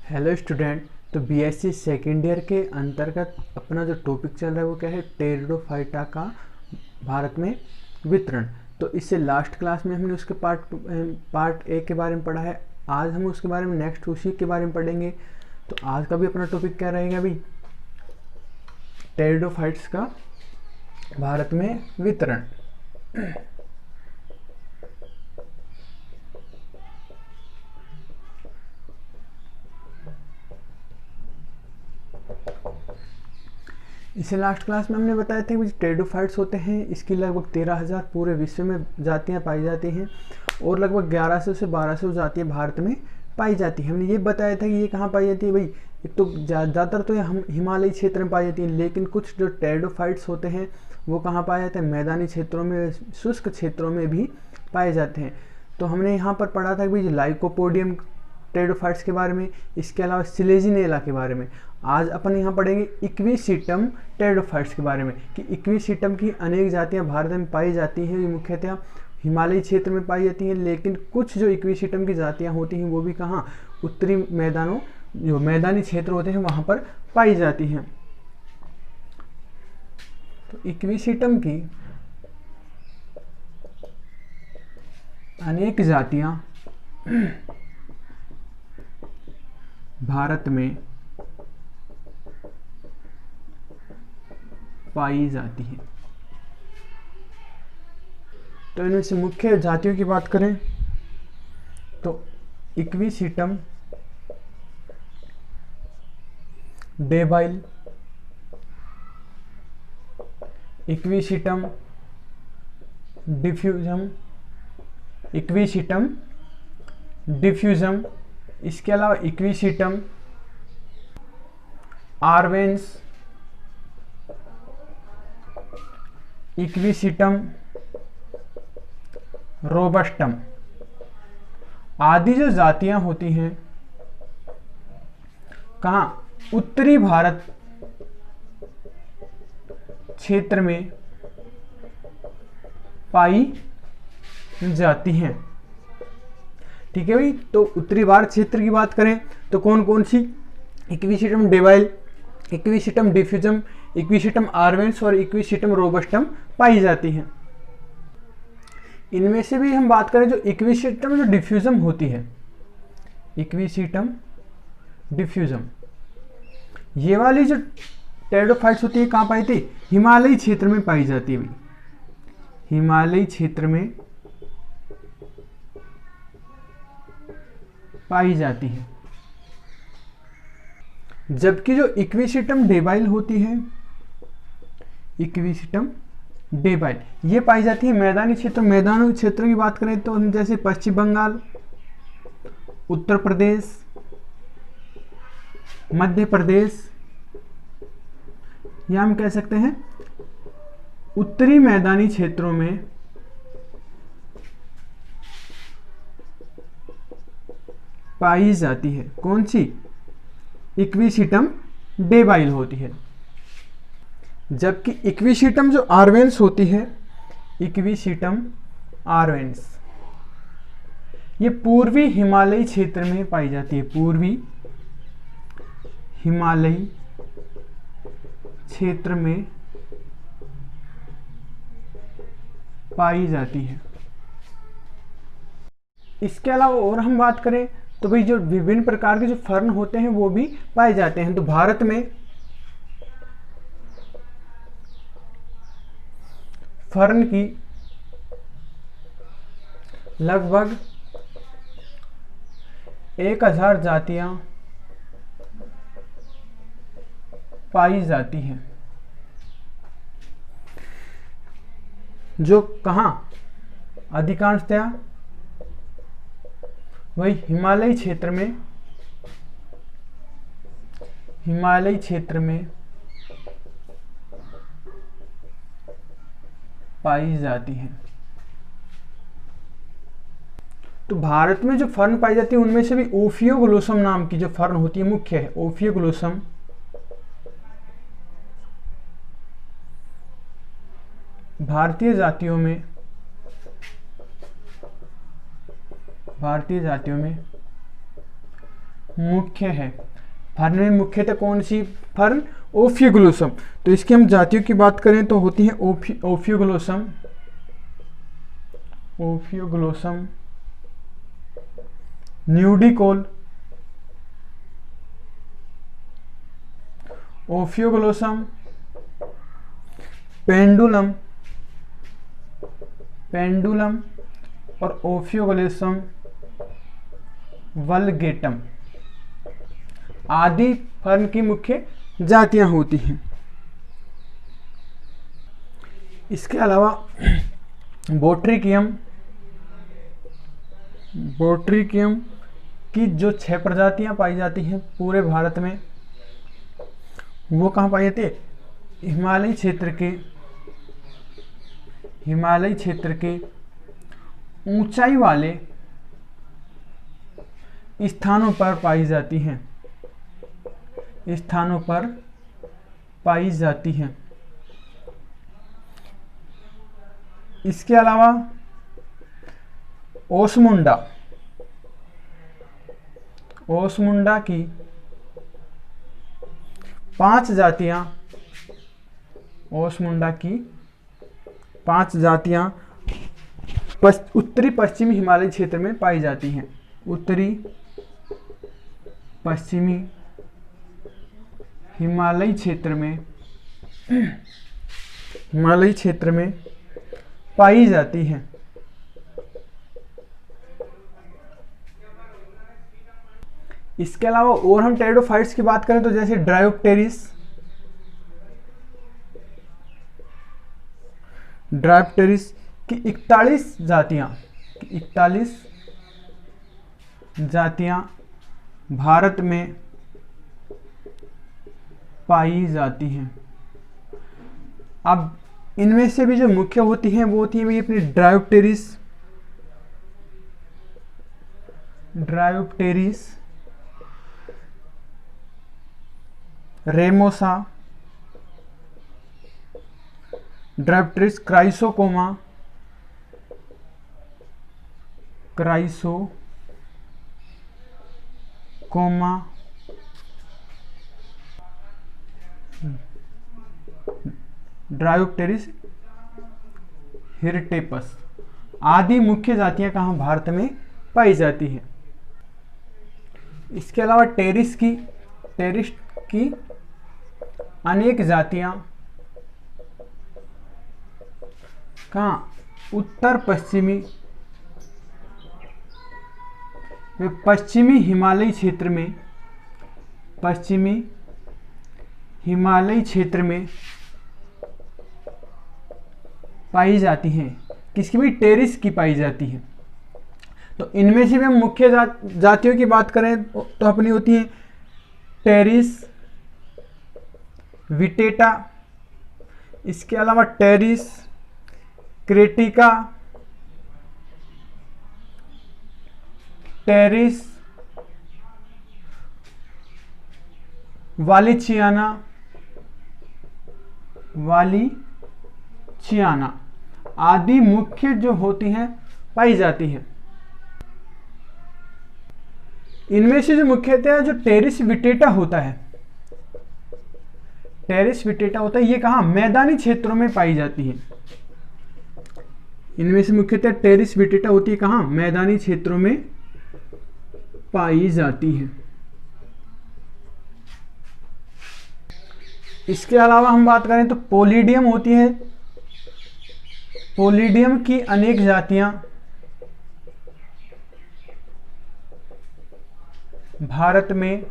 Hello student. तो BSc second year के अंतर्गत अपना जो टॉपिक चल रहा है वो क्या है, टेरिडोफाइटा का भारत में वितरण। तो इससे लास्ट क्लास में हमने उसके पार्ट ए के बारे में पढ़ा है। आज हम उसके बारे में नेक्स्ट उसी के बारे में पढ़ेंगे। तो आज का भी अपना टॉपिक क्या रहेगा अभी, टेरिडोफाइट्स का भारत में वितरण। इसे लास्ट क्लास में हमने बताया था कि टेरिडोफाइट्स होते हैं, इसकी लगभग 13,000 पूरे विश्व में जातियां पाई जाती हैं और लगभग 1100 से 1200 जातियां भारत में पाई जाती हैं। हमने ये बताया था कि ये कहाँ पाई जाती है भाई, एक तो ज़्यादातर तो हम हिमालयी क्षेत्र में पाई जाती है, लेकिन कुछ जो टेरिडोफाइट्स होते हैं वो कहाँ पाए जाते हैं, मैदानी क्षेत्रों में, शुष्क क्षेत्रों में भी पाए जाते हैं। तो हमने यहाँ पर पढ़ा था कि भाई लाइकोपोडियम टेरिडोफाइट्स के बारे में, इसके अलावा सिलेजिनेला के बारे में। आज अपन यहाँ पढ़ेंगे इक्विसिटम टेरिडोफाइट्स के बारे में कि इक्विसिटम की अनेक जातियाँ भारत में पाई जाती हैं। ये मुख्यतः हिमालयी क्षेत्र में पाई जाती हैं, लेकिन कुछ जो इक्विसिटम की जातियाँ होती हैं वो भी कहाँ, उत्तरी मैदानों, जो मैदानी क्षेत्र होते हैं वहाँ पर पाई जाती हैं। तो इक्विसिटम की अनेक जातियाँ भारत में पाई जाती है। तो इनमें से मुख्य जातियों की बात करें तो इक्विसिटम डेबाइल, इक्विसिटम डिफ्यूजम, इक्विसिटम डिफ्यूजम, इसके अलावा इक्विसिटम आर्वेंस, इक्विसिटम रोबस्टम आदि जो जातियां होती हैं कहाँ, उत्तरी भारत क्षेत्र में पाई जाती हैं। ठीक है भाई। तो उत्तरी भारत क्षेत्र की बात करें तो कौन कौन सी, इक्विसिटम डेबाइल, इक्विसिटम डिफ्यूजम, इक्विसिटम आर्वेंस और इक्विसिटम रोबस्टम पाई जाती हैं। इनमें से भी हम बात करें जो इक्विसिटम जो डिफ्यूजम होती है, इक्विसिटम डिफ्यूजम, ये वाली जो टेरिडोफाइट्स होती है कहाँ पाई थी, हिमालयी क्षेत्र में पाई जाती है। हिमालयी क्षेत्र में पाई जाती है। जबकि जो इक्विसिटम डेबाइल होती है, इक्विसिटम डेबाइल ये पाई जाती है मैदानी क्षेत्र। मैदानी क्षेत्र की बात करें तो हम जैसे पश्चिम बंगाल, उत्तर प्रदेश, मध्य प्रदेश, या हम कह सकते हैं उत्तरी मैदानी क्षेत्रों में पाई जाती है। कौन सी, इक्विसिटम डेबाइल होती है। जबकि इक्विसिटम जो आर्वेंस होती है, इक्विसिटम आर्वेंस ये पूर्वी हिमालयी क्षेत्र में पाई जाती है, पूर्वी हिमालयी क्षेत्र में पाई जाती है। इसके अलावा और हम बात करें तो भाई जो विभिन्न प्रकार के जो फर्न होते हैं वो भी पाए जाते हैं। तो भारत में फर्न की लगभग 1000 जातियां पाई जाती हैं, जो कहाँ अधिकांशतया वही हिमालयी क्षेत्र में, हिमालयी क्षेत्र में पाई जाती हैं। तो भारत में जो फर्न पाई जाती है उनमें से भी ओफियोग्लोसम नाम की जो फर्न होती है मुख्य है, ओफियोग्लोसम भारतीय जातियों में मुख्य है। फर्न में मुख्यतः कौन सी फर्न? ओफियोग्लोसम। तो इसकी हम जातियों की बात करें तो होती है ओफियोग्लोसम, ओफियोग्लोसम, न्यूडिकोल, ओफियोग्लोसम, पेंडुलम, पेंडुलम और ओफियोग्लोसम वल्गेटम आदि फर्न की मुख्य जातियां होती हैं। इसके अलावा बोट्रिकियम, बोट्रिकियम की जो 6 प्रजातियां पाई जाती हैं पूरे भारत में, वो कहाँ पाई जाती है? हिमालय क्षेत्र के ऊंचाई वाले स्थानों पर पाई जाती हैं, स्थानों पर पाई जाती हैं। इसके अलावा ओसमुंडा, ओसमुंडा की 5 जातियां, ओसमुंडा की 5 जातियां उत्तरी पश्चिमी हिमालय क्षेत्र में पाई जाती हैं। उत्तरी पश्चिमी हिमालय क्षेत्र में पाई जाती हैं। इसके अलावा और हम टेरिडोफाइट्स की बात करें तो जैसे ड्रायोप्टेरिस, ड्रायोप्टेरिस की 41 जातियां भारत में पाई जाती हैं। अब इनमें से भी जो मुख्य होती हैं वो होती है अपनी ड्रायोप्टेरिस, रेमोसा, ड्रायोप्टेरिस क्राइसोकोमा, ड्रायोप्टेरिस हिरटेपस आदि मुख्य जातियां कहाँ भारत में पाई जाती हैं। इसके अलावा टेरिस की अनेक जातियां कहाँ? उत्तर पश्चिमी हिमालय क्षेत्र में पाई जाती हैं। किसकी भी? टेरिस की पाई जाती है। तो इनमें से भी हम मुख्य जातियों की बात करें तो अपनी होती है टेरिस विटेटा, इसके अलावा टेरिस क्रेटिका, टेरिस वालिचियाना आदि मुख्य जो होती हैं पाई जाती है। इनमें से जो मुख्यतः जो टेरिस विटेटा होता है, ये कहाँ? मैदानी क्षेत्रों में पाई जाती है। इनमें से मुख्यतः टेरिस विटेटा होती है कहाँ? मैदानी क्षेत्रों में पाई जाती है। इसके अलावा हम बात करें तो पोलिडियम होती है। पोलिडियम की अनेक जातियां भारत में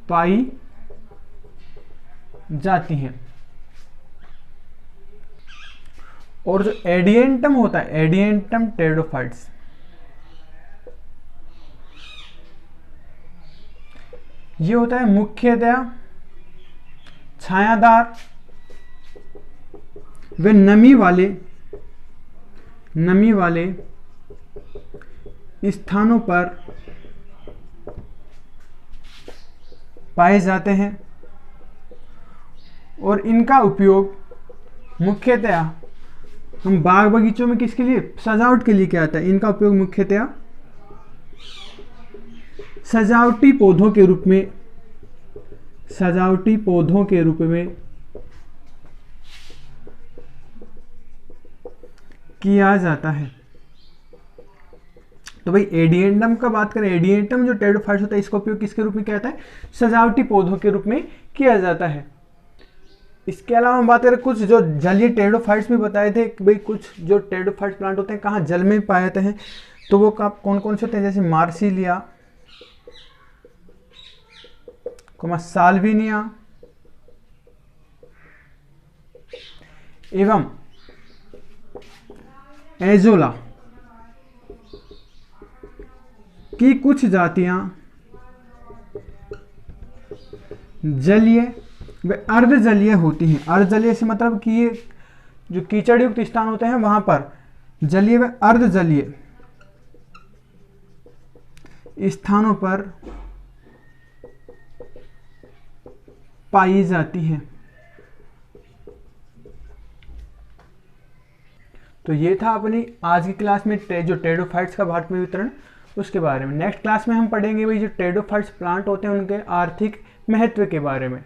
पाई जाती हैं। और जो एडिएंटम होता है, एडिएंटम टेरिडोफाइट्स, ये होता है मुख्यतः छायादार वे नमी वाले स्थानों पर पाए जाते हैं और इनका उपयोग मुख्यतया हम बाग बगीचों में किसके लिए? सजावट के लिए किया जाता है। इनका उपयोग मुख्यतया सजावटी पौधों के रूप में, सजावटी पौधों के रूप में किया जाता है। तो भाई एडिएंटम का बात करें, एडिएंटम जो टेरिडोफाइट्स होता है इसका उपयोग किसके रूप में किया जाता है, सजावटी पौधों के रूप में किया जाता है। इसके अलावा हम बात करें कुछ जो जलीय टेरिडोफाइट्स भी बताए थे कि भाई कुछ जो टेरिडोफाइट्स प्लांट होते हैं कहाँ जल में पाए जाते हैं, तो वो कौन कौन से होते हैं, जैसे मार्सिलिया, साल्विनिया एवं एजोला की कुछ जातियां जलीय व अर्धजलीय होती हैं। अर्धजलीय से मतलब कि ये जो कीचड़ युक्त स्थान होते हैं वहां पर जलीय व अर्धजलीय स्थानों पर पाई जाती हैं। तो ये था अपनी आज की क्लास में जो टेरिडोफाइट्स का भारत में वितरण उसके बारे में। नेक्स्ट क्लास में हम पढ़ेंगे भाई जो टेरिडोफाइट्स प्लांट होते हैं उनके आर्थिक महत्व के बारे में।